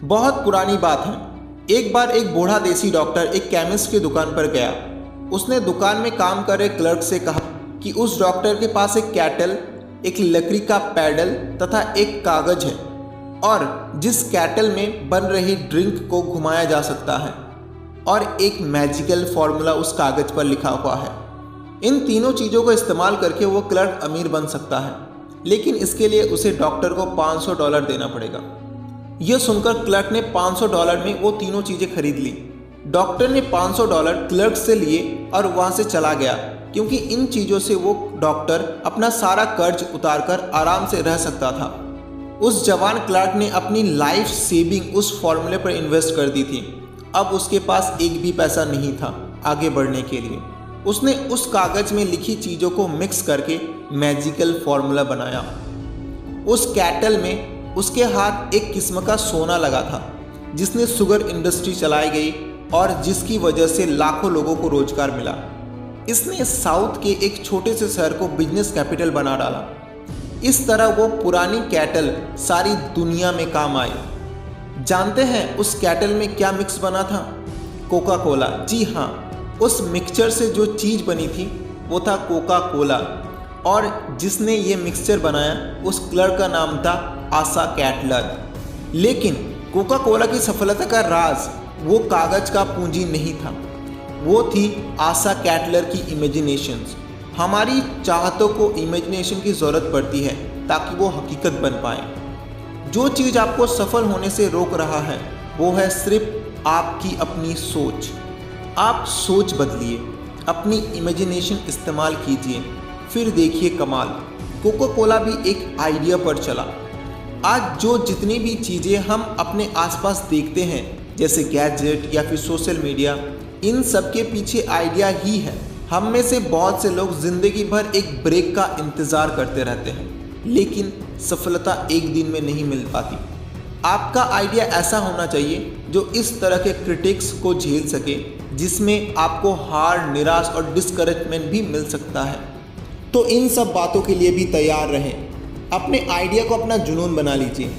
बहुत पुरानी बात है। एक बार एक बूढ़ा देसी डॉक्टर एक केमिस्ट की दुकान पर गया। उसने दुकान में काम कर रहे क्लर्क से कहा कि उस डॉक्टर के पास एक कैटल, एक लकड़ी का पैडल तथा एक कागज है और जिस कैटल में बन रही ड्रिंक को घुमाया जा सकता है और एक मैजिकल फॉर्मूला उस कागज पर लिखा हुआ है। इन तीनों चीज़ों को इस्तेमाल करके वो क्लर्क अमीर बन सकता है, लेकिन इसके लिए उसे डॉक्टर को $500 देना पड़ेगा। यह सुनकर क्लर्क ने $500 में वो तीनों चीज़ें खरीद ली। डॉक्टर ने $500 क्लर्क से लिए और वहाँ से चला गया, क्योंकि इन चीज़ों से वो डॉक्टर अपना सारा कर्ज उतारकर आराम से रह सकता था। उस जवान क्लर्क ने अपनी लाइफ सेविंग उस फॉर्मूले पर इन्वेस्ट कर दी थी। अब उसके पास एक भी पैसा नहीं था आगे बढ़ने के लिए। उसने उस कागज में लिखी चीज़ों को मिक्स करके मैजिकल फॉर्मूला बनाया। उस कैटल में उसके हाथ एक किस्म का सोना लगा था, जिसने शुगर इंडस्ट्री चलाई गई और जिसकी वजह से लाखों लोगों को रोजगार मिला। इसने साउथ के एक छोटे से शहर को बिजनेस कैपिटल बना डाला। इस तरह वो पुरानी कैटल सारी दुनिया में काम आई। जानते हैं उस कैटल में क्या मिक्स बना था? Coca Cola. जी हाँ, उस मिक्सचर से जो चीज़ बनी थी वो था कोका कोला, और जिसने ये मिक्सचर बनाया उस क्लर्क का नाम था आसा कैटलर। लेकिन कोका कोला की सफलता का राज वो कागज का पूंजी नहीं था, वो थी आसा कैटलर की इमेजिनेशंस। हमारी चाहतों को इमेजिनेशन की ज़रूरत पड़ती है ताकि वो हकीकत बन पाए। जो चीज़ आपको सफल होने से रोक रहा है वो है सिर्फ आपकी अपनी सोच। आप सोच बदलिए, अपनी इमेजिनेशन इस्तेमाल कीजिए, फिर देखिए कमाल। कोका कोला भी एक आइडिया पर चला। आज जो जितनी भी चीज़ें हम अपने आसपास देखते हैं, जैसे गैजेट या फिर सोशल मीडिया, इन सब के पीछे आइडिया ही है। हम में से बहुत से लोग ज़िंदगी भर एक ब्रेक का इंतज़ार करते रहते हैं, लेकिन सफलता एक दिन में नहीं मिल पाती। आपका आइडिया ऐसा होना चाहिए जो इस तरह के क्रिटिक्स को झेल सके, जिसमें आपको हार, निराश और डिस्करेजमेंट भी मिल सकता है। तो इन सब बातों के लिए भी तैयार रहें। अपने आइडिया को अपना जुनून बना लीजिए,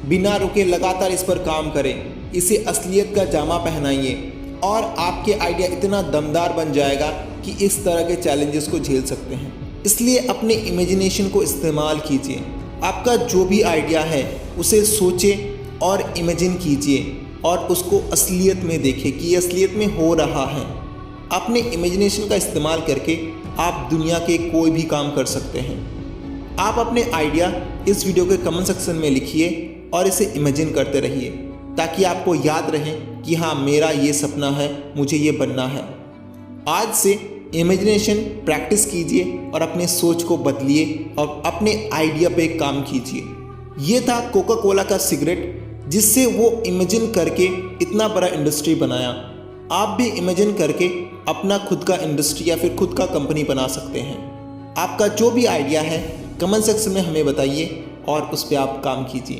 बिना रुके लगातार इस पर काम करें, इसे असलियत का जामा पहनाइए और आपके आइडिया इतना दमदार बन जाएगा कि इस तरह के चैलेंजेस को झेल सकते हैं। इसलिए अपने इमेजिनेशन को इस्तेमाल कीजिए। आपका जो भी आइडिया है उसे सोचें और इमेजिन कीजिए और उसको असलियत में देखें कि ये असलियत में हो रहा है। अपने इमेजिनेशन का इस्तेमाल करके आप दुनिया के कोई भी काम कर सकते हैं। आप अपने आइडिया इस वीडियो के कमेंट सेक्शन में लिखिए और इसे इमेजिन करते रहिए, ताकि आपको याद रहे कि हाँ, मेरा ये सपना है, मुझे ये बनना है। आज से इमेजिनेशन प्रैक्टिस कीजिए और अपने सोच को बदलिए और अपने आइडिया पे काम कीजिए। ये था कोका कोला का सिगरेट, जिससे वो इमेजिन करके इतना बड़ा इंडस्ट्री बनाया। आप भी इमेजिन करके अपना खुद का इंडस्ट्री या फिर खुद का कंपनी बना सकते हैं। आपका जो भी आइडिया है कमेंट सेक्शन में हमें बताइए और उस पर आप काम कीजिए।